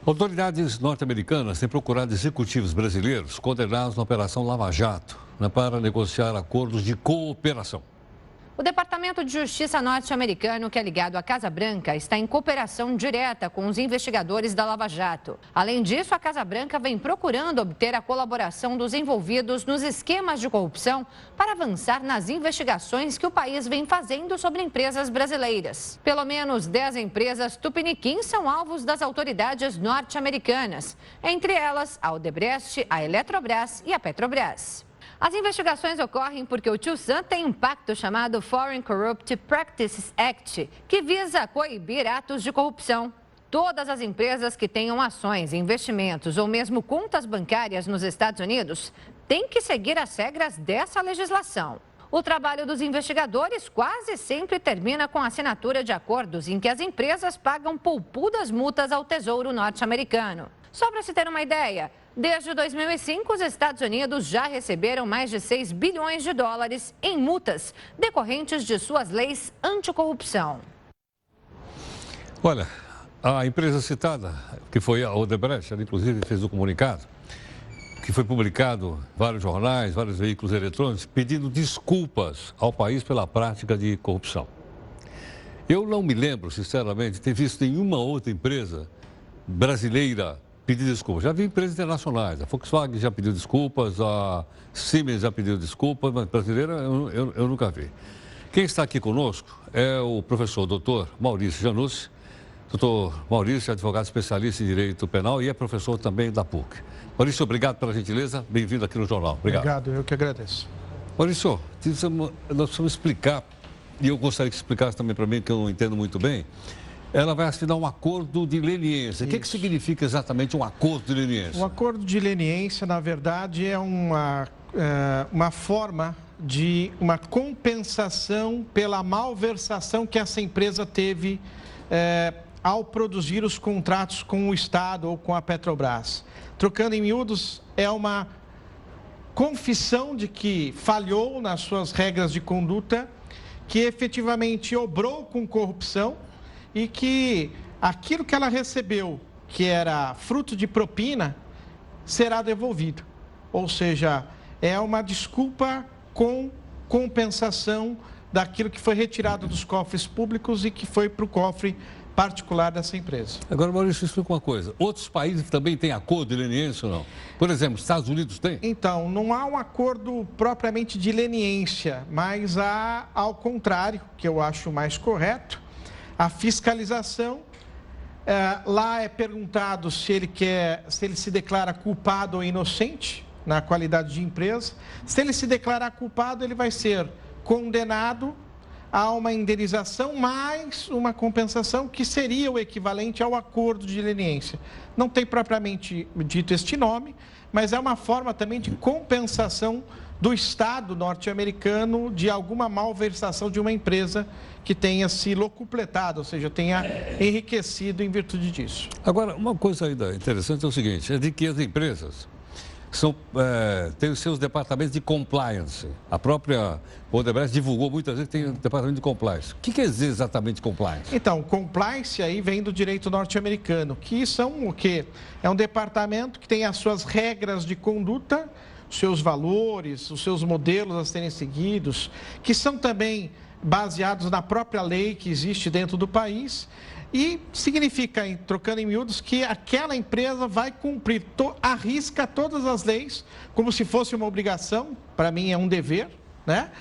Autoridades norte-americanas têm procurado executivos brasileiros condenados na Operação Lava Jato, para negociar acordos de cooperação. O Departamento de Justiça norte-americano, que é ligado à Casa Branca, está em cooperação direta com os investigadores da Lava Jato. Além disso, a Casa Branca vem procurando obter a colaboração dos envolvidos nos esquemas de corrupção para avançar nas investigações que o país vem fazendo sobre empresas brasileiras. Pelo menos 10 empresas tupiniquins são alvos das autoridades norte-americanas, entre elas a Odebrecht, a Eletrobras e a Petrobras. As investigações ocorrem porque o Tio Sam tem um pacto chamado Foreign Corrupt Practices Act, que visa coibir atos de corrupção. Todas as empresas que tenham ações, investimentos ou mesmo contas bancárias nos Estados Unidos têm que seguir as regras dessa legislação. O trabalho dos investigadores quase sempre termina com a assinatura de acordos em que as empresas pagam poupudas multas ao Tesouro norte-americano. Só para se ter uma ideia, desde 2005, os Estados Unidos já receberam mais de 6 bilhões de dólares em multas decorrentes de suas leis anticorrupção. Olha, a empresa citada, que foi a Odebrecht, ela inclusive fez um comunicado, que foi publicado em vários jornais, vários veículos eletrônicos, pedindo desculpas ao país pela prática de corrupção. Eu não me lembro, sinceramente, de ter visto nenhuma outra empresa brasileira pedir desculpas. Já vi empresas internacionais, a Volkswagen já pediu desculpas, a Siemens já pediu desculpas, mas brasileira eu nunca vi. Quem está aqui conosco é o professor doutor Maurício Janussi. Doutor Maurício é advogado especialista em direito penal e é professor também da PUC. Maurício, obrigado pela gentileza, bem-vindo aqui no Jornal. Obrigado, eu que agradeço. Maurício, nós precisamos explicar, e eu gostaria que explicasse também para mim, que eu não entendo muito bem. Ela vai assinar um acordo de leniência. O que significa exatamente um acordo de leniência? Um acordo de leniência, na verdade, é uma forma de uma compensação pela malversação que essa empresa teve ao produzir os contratos com o Estado ou com a Petrobras. Trocando em miúdos, é uma confissão de que falhou nas suas regras de conduta, que efetivamente obrou com corrupção, e que aquilo que ela recebeu, que era fruto de propina, será devolvido. Ou seja, é uma desculpa com compensação daquilo que foi retirado dos cofres públicos e que foi para o cofre particular dessa empresa. Agora, Maurício, explica uma coisa. Outros países também têm acordo de leniência ou não? Por exemplo, Estados Unidos tem? Então, não há um acordo propriamente de leniência, mas há, ao contrário, que eu acho mais correto, a fiscalização. Lá é perguntado se ele se declara culpado ou inocente na qualidade de empresa. Se ele se declarar culpado, ele vai ser condenado a uma indenização mais uma compensação que seria o equivalente ao acordo de leniência. Não tem propriamente dito este nome, mas é uma forma também de compensação do Estado norte-americano de alguma malversação de uma empresa que tenha se locupletado, ou seja, tenha enriquecido em virtude disso. Agora, uma coisa ainda interessante é o seguinte, é de que as empresas têm os seus departamentos de compliance. A própria Odebrecht divulgou muitas vezes que tem um departamento de compliance. O que quer dizer exatamente compliance? Então, compliance aí vem do direito norte-americano, que são o quê? É um departamento que tem as suas regras de conduta, os seus valores, os seus modelos a serem seguidos, que são também baseados na própria lei que existe dentro do país. E significa, trocando em miúdos, que aquela empresa vai cumprir, arrisca todas as leis, como se fosse uma obrigação, para mim é um dever, né?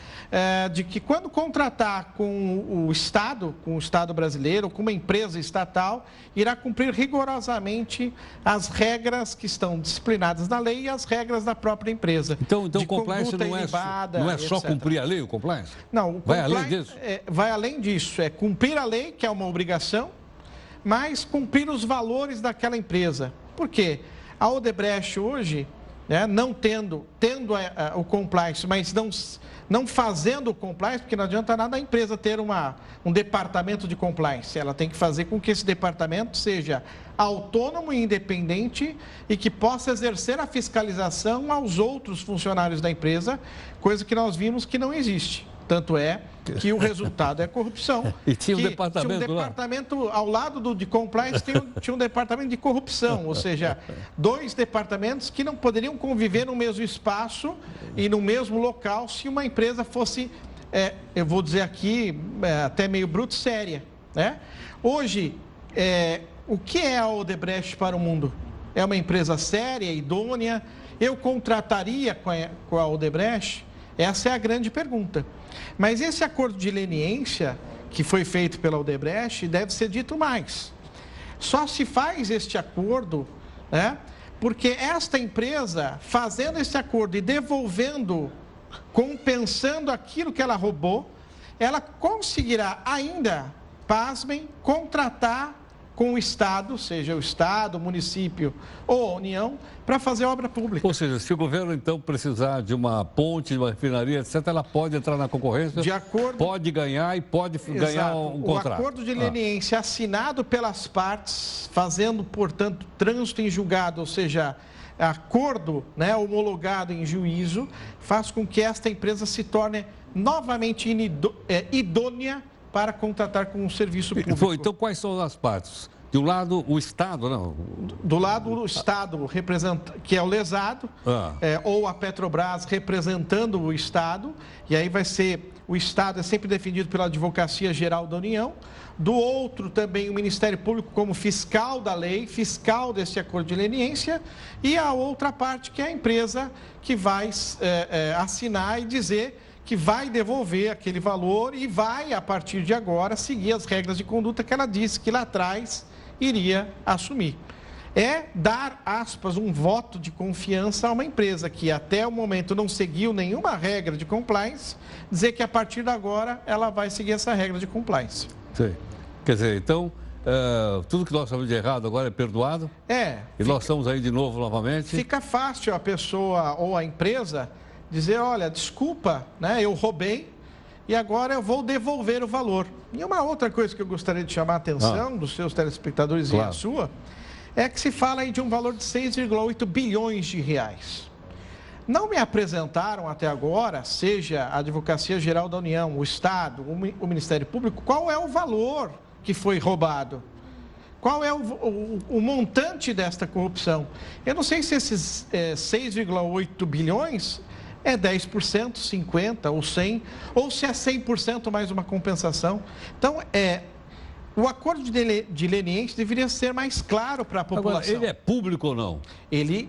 De que quando contratar com o Estado brasileiro, com uma empresa estatal, irá cumprir rigorosamente as regras que estão disciplinadas na lei e as regras da própria empresa. Então compliance não é só cumprir a lei, o compliance? Não, o vai além disso? Vai além disso, é cumprir a lei, que é uma obrigação, mas cumprir os valores daquela empresa. Por quê? A Odebrecht hoje, né, não tendo o compliance, mas não fazendo o compliance, porque não adianta nada a empresa ter um departamento de compliance. Ela tem que fazer com que esse departamento seja autônomo e independente e que possa exercer a fiscalização aos outros funcionários da empresa, coisa que nós vimos que não existe. Tanto é que o resultado é corrupção. E tinha um Tinha departamento um lá. departamento ao lado de compliance, tinha um departamento de corrupção, ou seja, 2 departamentos que não poderiam conviver no mesmo espaço e no mesmo local se uma empresa fosse, eu vou dizer aqui, até meio bruto, séria, né? Hoje, o que é a Odebrecht para o mundo? É uma empresa séria, idônea? Eu contrataria com a Odebrecht? Essa é a grande pergunta. Mas esse acordo de leniência que foi feito pela Odebrecht deve ser dito mais. Só se faz este acordo, né, porque esta empresa, fazendo esse acordo e devolvendo, compensando aquilo que ela roubou, ela conseguirá ainda, pasmem, contratar com o Estado, seja o Estado, o município ou a União, para fazer obra pública. Ou seja, se o governo, então, precisar de uma ponte, de uma refinaria, etc., ela pode entrar na concorrência, de acordo... pode ganhar e pode ganhar um contrato. O acordo de leniência assinado pelas partes, fazendo, portanto, trânsito em julgado, ou seja, acordo, né, homologado em juízo, faz com que esta empresa se torne novamente idônea para contratar com um serviço público. Então, quais são as partes? De um lado, o Estado, não? Do lado, o Estado, que é o lesado, ou a Petrobras representando o Estado, e aí vai ser, o Estado é sempre defendido pela Advocacia Geral da União, do outro também o Ministério Público como fiscal da lei, fiscal desse acordo de leniência, e a outra parte que é a empresa que vai assinar e dizer que vai devolver aquele valor e vai, a partir de agora, seguir as regras de conduta que ela disse que lá atrás iria assumir. É dar, aspas, um voto de confiança a uma empresa que até o momento não seguiu nenhuma regra de compliance, dizer que a partir de agora ela vai seguir essa regra de compliance. Sim. Quer dizer, então, tudo que nós chamamos de errado agora é perdoado? E nós estamos aí de novo, novamente? Fica fácil a pessoa ou a empresa dizer, olha, desculpa, né, eu roubei e agora eu vou devolver o valor. E uma outra coisa que eu gostaria de chamar a atenção dos seus telespectadores e a sua, é que se fala aí de um valor de 6,8 bilhões de reais. Não me apresentaram até agora, seja a Advocacia Geral da União, o Estado, o Ministério Público, qual é o valor que foi roubado. Qual é o montante desta corrupção? Eu não sei se esses 6,8 bilhões é 10%, 50% ou 100%, ou se é 100% mais uma compensação. Então, o acordo de leniência deveria ser mais claro para a população. Agora, ele é público ou não? Ele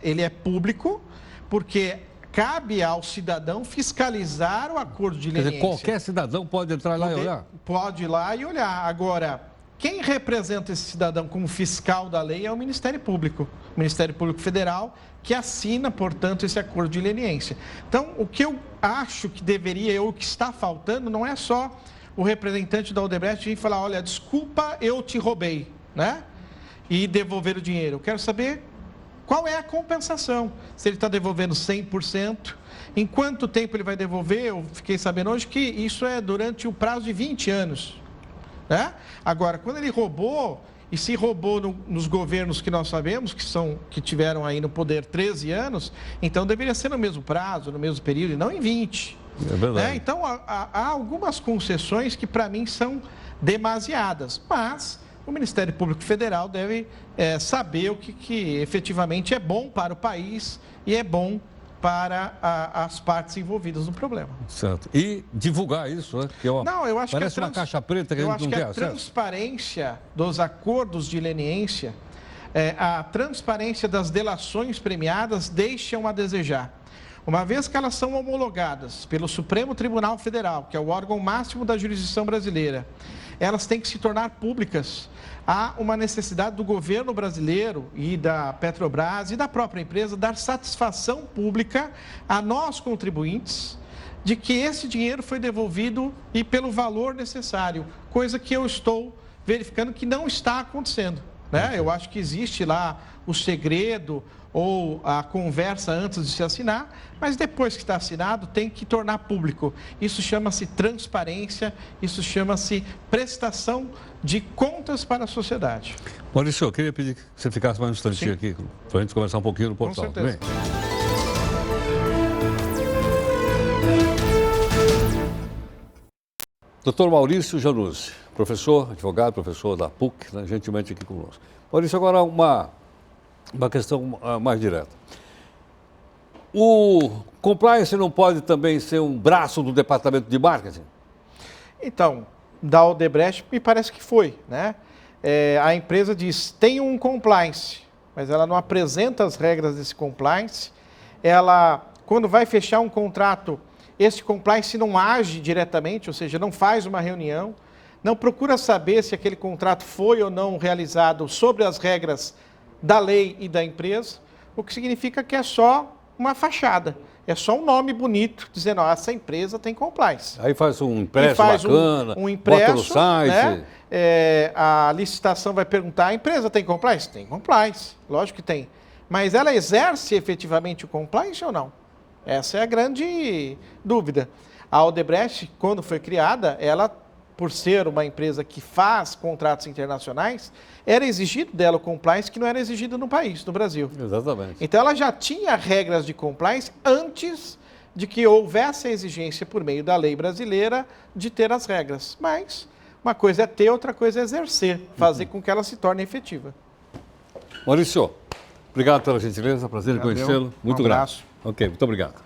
é público, porque cabe ao cidadão fiscalizar o acordo de leniência. Quer dizer, qualquer cidadão pode entrar lá e olhar? Pode ir lá e olhar. Agora, quem representa esse cidadão como fiscal da lei é o Ministério Público, o Ministério Público Federal, que assina, portanto, esse acordo de leniência. Então, o que eu acho que deveria, ou o que está faltando, não é só o representante da Odebrecht vir falar, olha, desculpa, eu te roubei, né? E devolver o dinheiro. Eu quero saber qual é a compensação. Se ele está devolvendo 100%, em quanto tempo ele vai devolver? Eu fiquei sabendo hoje que isso é durante o prazo de 20 anos. Né? Agora, quando ele roubou, e se roubou nos governos que nós sabemos, que tiveram aí no poder 13 anos, então deveria ser no mesmo prazo, no mesmo período, e não em 20. É verdade. Né? Então, há algumas concessões que, para mim, são demasiadas, mas o Ministério Público Federal deve saber o que efetivamente é bom para o país e é bom para as partes envolvidas no problema. Certo. E divulgar isso, né? Que não, eu acho parece uma caixa preta que a gente não quer acesso. Eu acho que a transparência dos acordos de leniência, a transparência das delações premiadas deixam a desejar. Uma vez que elas são homologadas pelo Supremo Tribunal Federal, que é o órgão máximo da jurisdição brasileira, elas têm que se tornar públicas. Há uma necessidade do governo brasileiro e da Petrobras e da própria empresa dar satisfação pública a nós, contribuintes, de que esse dinheiro foi devolvido e pelo valor necessário, coisa que eu estou verificando que não está acontecendo. Né? Eu acho que existe lá o segredo ou a conversa antes de se assinar, mas depois que está assinado tem que tornar público. Isso chama-se transparência, isso chama-se prestação de contas para a sociedade. Maurício, eu queria pedir que você ficasse mais um instantinho aqui, para a gente conversar um pouquinho no portal. Com certeza. Bem? Dr. Maurício Januzzi, professor, advogado, professor da PUC, né, gentilmente aqui conosco. Maurício, agora uma questão mais direta. O compliance não pode também ser um braço do departamento de marketing? Então, da Odebrecht me parece que foi, né? A empresa diz, tem um compliance, mas ela não apresenta as regras desse compliance. Ela, quando vai fechar um contrato, esse compliance não age diretamente, ou seja, não faz uma reunião, não procura saber se aquele contrato foi ou não realizado sobre as regras da lei e da empresa, o que significa que é só uma fachada. É só um nome bonito, dizendo, ó, essa empresa tem compliance. Aí faz um impresso bacana, um impresso, bota no site. Né? A licitação vai perguntar, a empresa tem compliance? Tem compliance, lógico que tem. Mas ela exerce efetivamente o compliance ou não? Essa é a grande dúvida. A Odebrecht, quando foi criada, ela, por ser uma empresa que faz contratos internacionais, era exigido dela o compliance que não era exigido no país, no Brasil. Exatamente. Então ela já tinha regras de compliance antes de que houvesse a exigência por meio da lei brasileira de ter as regras. Mas uma coisa é ter, outra coisa é exercer, fazer com que ela se torne efetiva. Maurício, obrigado pela gentileza, prazer em conhecê-lo. Muito grato. Ok, muito obrigado.